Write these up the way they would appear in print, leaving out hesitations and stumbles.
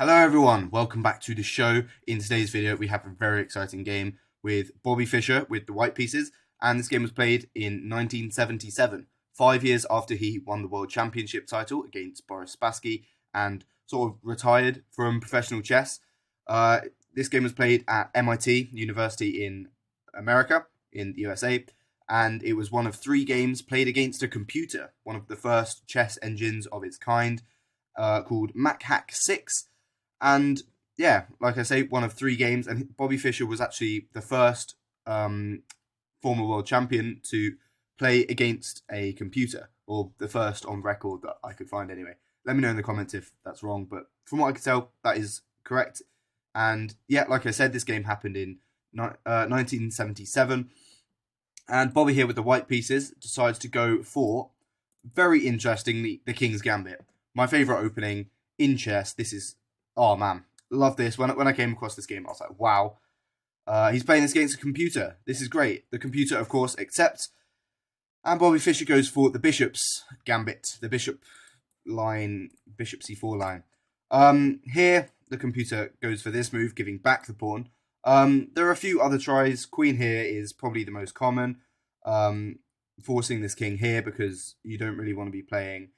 Hello everyone, welcome back to the show. In today's video we have a very exciting game with Bobby Fischer with the white pieces, and this game was played in 1977, 5 years after he won the World Championship title against Boris Spassky and sort of retired from professional chess. This game was played at MIT University in America, in the USA, and it was one of 3 games played against a computer, one of the first chess engines of its kind, called Mac 6. And yeah, like I say, one of 3 games, and Bobby Fischer was actually the first former world champion to play against a computer, or the first on record that I could find anyway. Let me know in the comments if that's wrong, but from what I can tell, that is correct. And yeah, like I said, this game happened in 1977, and Bobby here with the white pieces decides to go for, very interestingly, the King's Gambit. My favourite opening in chess. This is... oh man, love this. When I came across this game, I was like, wow. He's playing this against a computer. This is great. The computer, of course, accepts. And Bobby Fischer goes for the bishop's gambit. The bishop line, bishop c4 line. Here, the computer goes for this move, giving back the pawn. There are a few other tries. Queen here is probably the most common. Forcing this king here because you don't really want to be playing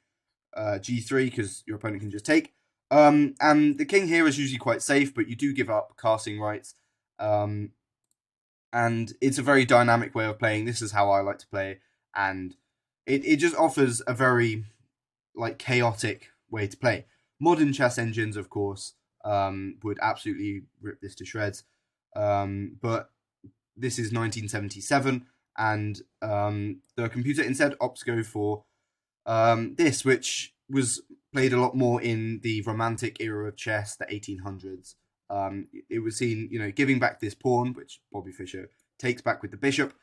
g3 because your opponent can just take. And the king here is usually quite safe, but you do give up casting rights. And it's a very dynamic way of playing. This is how I like to play. And it just offers a very chaotic way to play. Modern chess engines, of course, would absolutely rip this to shreds. But this is 1977, and the computer instead opts to go for this, which was played a lot more in the romantic era of chess, the 1800s. It was seen, giving back this pawn, which Bobby Fischer takes back with the bishop.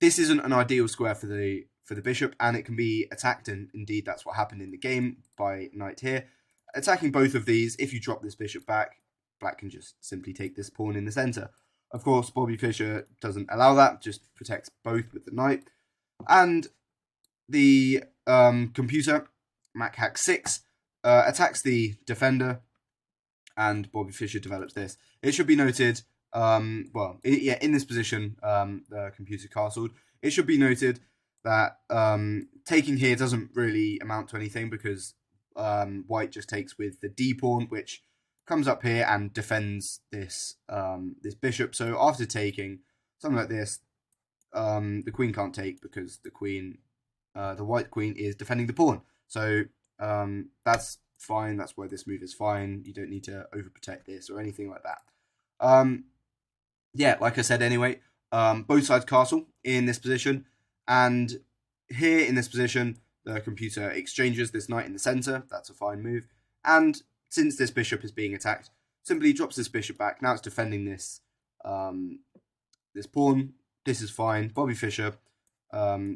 This isn't an ideal square for the bishop, and it can be attacked, and indeed that's what happened in the game by knight here. Attacking both of these, if you drop this bishop back, black can just simply take this pawn in the center. Of course, Bobby Fischer doesn't allow that, just protects both with the knight. And the computer, Mac 6, attacks the defender, and Bobby Fischer develops this. It should be noted, in this position, the computer castled. It should be noted that taking here doesn't really amount to anything because white just takes with the d pawn, which comes up here and defends this this bishop. So after taking something like this, the queen can't take because the white queen is defending the pawn. So that's fine. That's why this move is fine. You don't need to overprotect this or anything like that. Yeah, like I said anyway, both sides castle in this position. And here in this position, the computer exchanges this knight in the center. That's a fine move. And since this bishop is being attacked, simply drops this bishop back. Now it's defending this this pawn. This is fine. Bobby Fischer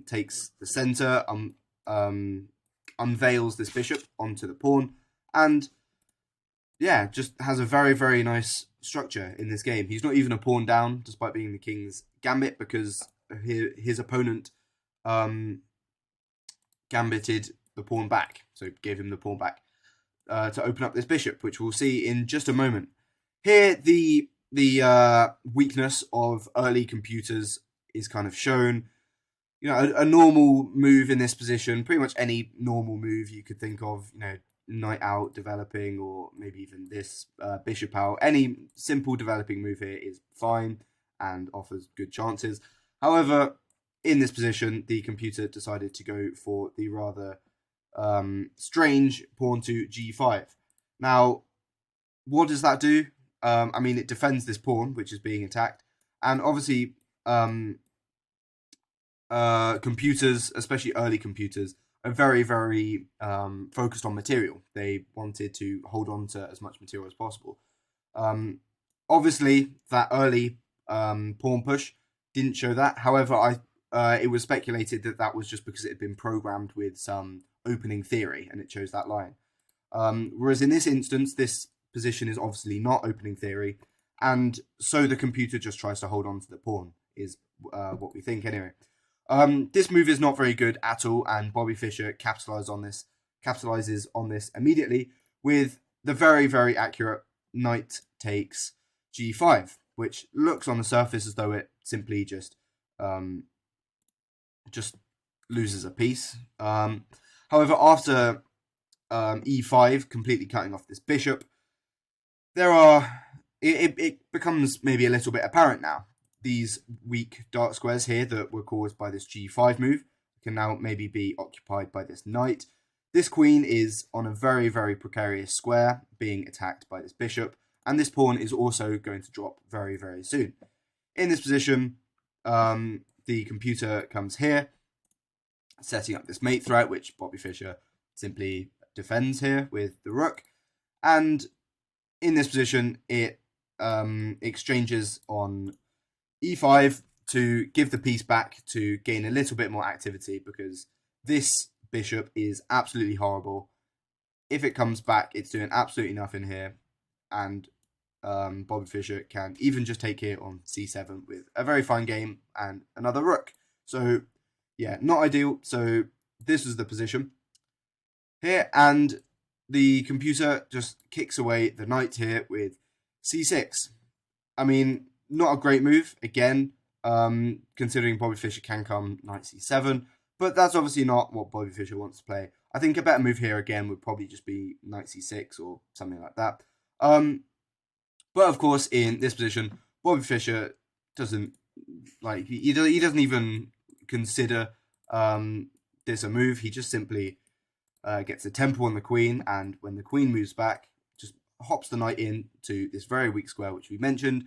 takes the center, unveils this bishop onto the pawn, and yeah, just has a very, very nice structure in this game. He's not even a pawn down, despite being the King's Gambit, because his opponent gambited the pawn back, so gave him the pawn back to open up this bishop, which we'll see in just a moment. Here, the weakness of early computers is kind of shown. A normal move in this position, pretty much any normal move you could think of, knight out developing, or maybe even this bishop out. Any simple developing move here is fine and offers good chances. However, in this position, the computer decided to go for the rather strange pawn to g5. Now, what does that do? It defends this pawn, which is being attacked. And obviously, computers, especially early computers, are very, very focused on material. They wanted to hold on to as much material as possible. Obviously, that early pawn push didn't show that. However, it was speculated that that was just because it had been programmed with some opening theory, and it chose that line. Whereas in this instance, this position is obviously not opening theory, and so the computer just tries to hold on to the pawn, is what we think anyway. This move is not very good at all, and Bobby Fischer capitalizes on this immediately with the very, very accurate knight takes g5, which looks on the surface as though it simply just loses a piece. However, after e5, completely cutting off this bishop, it becomes maybe a little bit apparent now. These weak dark squares here that were caused by this g5 move can now maybe be occupied by this knight. This queen is on a very, very precarious square, being attacked by this bishop, and this pawn is also going to drop very, very soon. In this position, the computer comes here, setting up this mate threat, which Bobby Fischer simply defends here with the rook. And in this position, it exchanges on e5 to give the piece back to gain a little bit more activity, because this bishop is absolutely horrible. If it comes back, it's doing absolutely nothing here, and Bobby Fischer can even just take here on c7 with a very fine game and another rook. So yeah, not ideal. So this is the position here, and the computer just kicks away the knight here with c6. I mean, not a great move, again, considering Bobby Fischer can come knight c7, but that's obviously not what Bobby Fischer wants to play. I think a better move here, again, would probably just be knight c6 or something like that. But of course, in this position, Bobby Fischer doesn't, like, he doesn't even consider this a move. He just simply gets a tempo on the queen, and when the queen moves back, just hops the knight in to this very weak square, which we mentioned,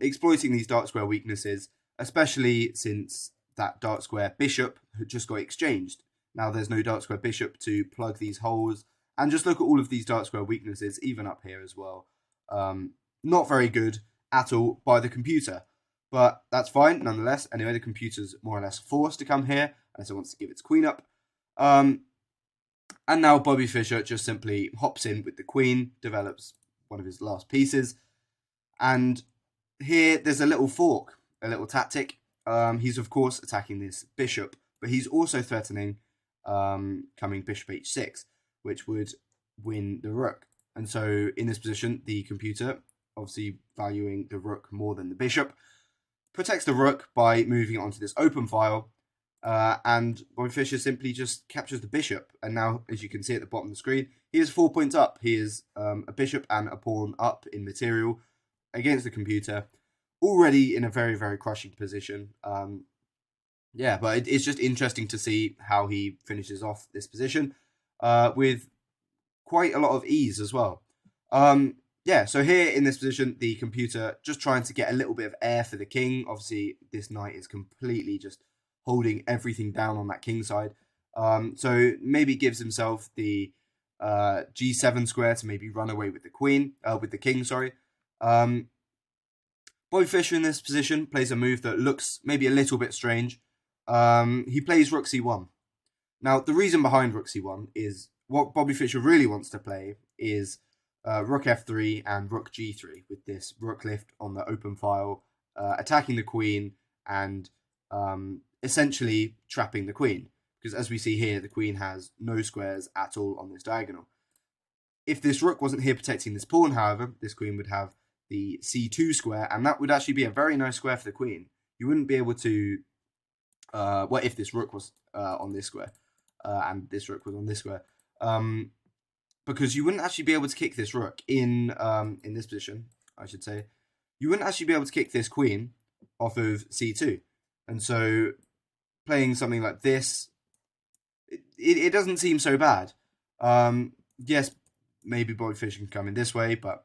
exploiting these dark square weaknesses, especially since that dark square bishop had just got exchanged. Now there's no dark square bishop to plug these holes, and just look at all of these dark square weaknesses, even up here as well. Not very good at all by the computer, but that's fine nonetheless. Anyway, the computer's more or less forced to come here, and so it wants to give its queen up. And now Bobby Fischer just simply hops in with the queen, develops one of his last pieces, and here there's a little fork, a little tactic. He's of course attacking this bishop, but he's also threatening coming bishop h6, which would win the rook. And so in this position, the computer, obviously valuing the rook more than the bishop, protects the rook by moving it onto this open file, and Bobby Fischer simply just captures the bishop. And now, as you can see at the bottom of the screen, he is 4 points up. He is a bishop and a pawn up in material against the computer, already in a very, very crushing position. Yeah, but it's just interesting to see how he finishes off this position with quite a lot of ease as well. Yeah, so here in this position, the computer just trying to get a little bit of air for the king. Obviously, this knight is completely just holding everything down on that king side. So maybe gives himself the g7 square to maybe run away with the queen, with the king, sorry. Bobby Fischer in this position plays a move that looks maybe a little bit strange. He plays rook c1. Now, the reason behind rook c1 is what Bobby Fischer really wants to play is rook f3 and rook g3 with this rook lift on the open file, attacking the queen and essentially trapping the queen. Because as we see here, the queen has no squares at all on this diagonal. If this rook wasn't here protecting this pawn, however, this queen would have the c2 square, and that would actually be a very nice square for the queen. You wouldn't be able to, well, if this rook was on this square, and this rook was on this square, because you wouldn't actually be able to kick this rook in this position, I should say. You wouldn't actually be able to kick this queen off of c2. And so playing something like this, it doesn't seem so bad. Yes, maybe Bobby Fischer can come in this way, but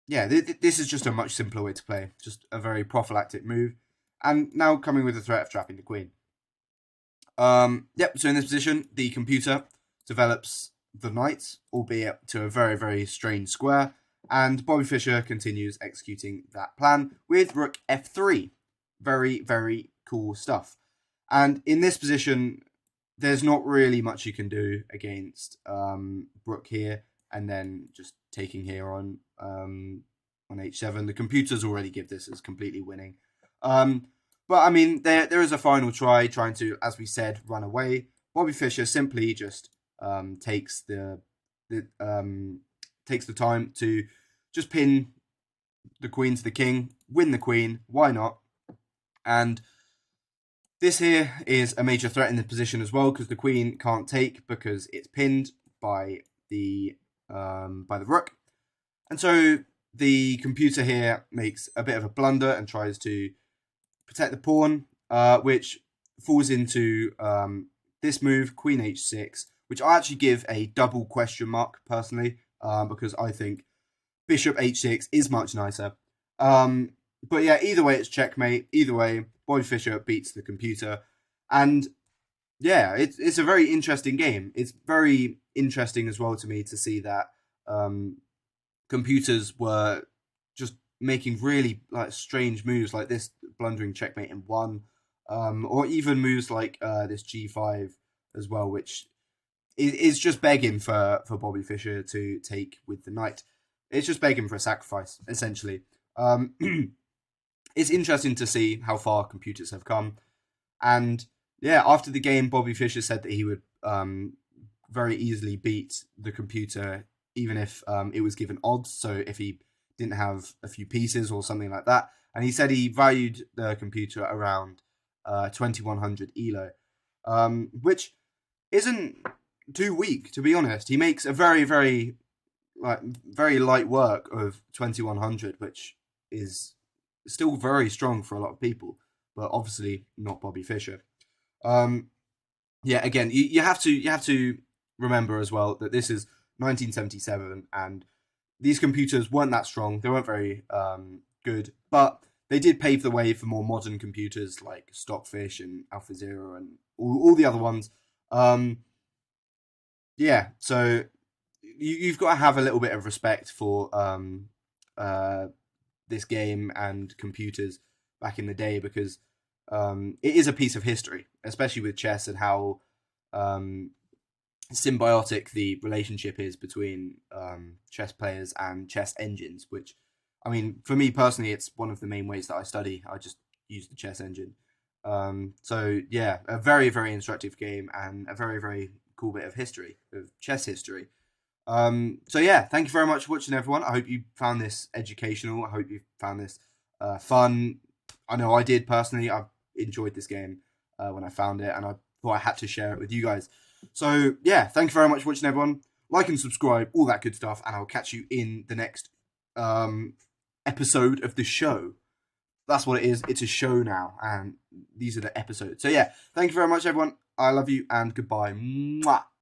yeah, this is just a much simpler way to play. Just a very prophylactic move. And now coming with the threat of trapping the queen. Yep, so in this position, the computer develops the knight, albeit to a very, very strange square. And Bobby Fischer continues executing that plan with rook f3. Very, very cool stuff. And in this position, there's not really much you can do against rook here, and then just taking here on h7. The computers already give this as completely winning. But I mean, there is a final trying to, as we said, run away. Bobby Fischer simply just takes the takes the time to just pin the queen to the king, win the queen. Why not? And this here is a major threat in the position as well, because the queen can't take because it's pinned by the rook. And so the computer here makes a bit of a blunder and tries to protect the pawn, which falls into this move, queen h6, which I actually give a double question mark personally, because I think bishop h6 is much nicer. But yeah, either way, it's checkmate. Either way, Bobby Fischer beats the computer. And yeah, it's a very interesting game. It's very interesting as well to me to see that computers were just making really like strange moves like this, blundering checkmate in one, or even moves like this g5 as well, which is just begging for Bobby Fischer to take with the knight. It's just begging for a sacrifice, essentially. It's interesting to see how far computers have come. And yeah, after the game, Bobby Fischer said that he would very easily beat the computer, even if it was given odds. So if he didn't have a few pieces or something like that. And he said he valued the computer around 2100 ELO, which isn't too weak, to be honest. He makes a very, very light work of 2100, which is still very strong for a lot of people, but obviously not Bobby Fischer. Yeah, again, you have to remember as well that this is 1977, and these computers weren't that strong. They weren't very good, but they did pave the way for more modern computers like Stockfish and AlphaZero and all the other ones. Yeah, so you've got to have a little bit of respect for this game and computers back in the day, because it is a piece of history, especially with chess and how symbiotic the relationship is between chess players and chess engines, which, I mean, for me personally, it's one of the main ways that I study. I just use the chess engine. So yeah, a very, very instructive game and a very, very cool bit of history, of chess history. So yeah, thank you very much for watching, everyone. I hope you found this educational. I hope you found this fun. I know I did personally. I enjoyed this game when I found it, and I thought I had to share it with you guys. So yeah, thank you very much for watching, everyone. Like and subscribe, all that good stuff, and I'll catch you in the next episode of the show. That's what it is. It's a show now, and these are the episodes. So yeah, thank you very much, everyone. I love you, and goodbye. Mwah.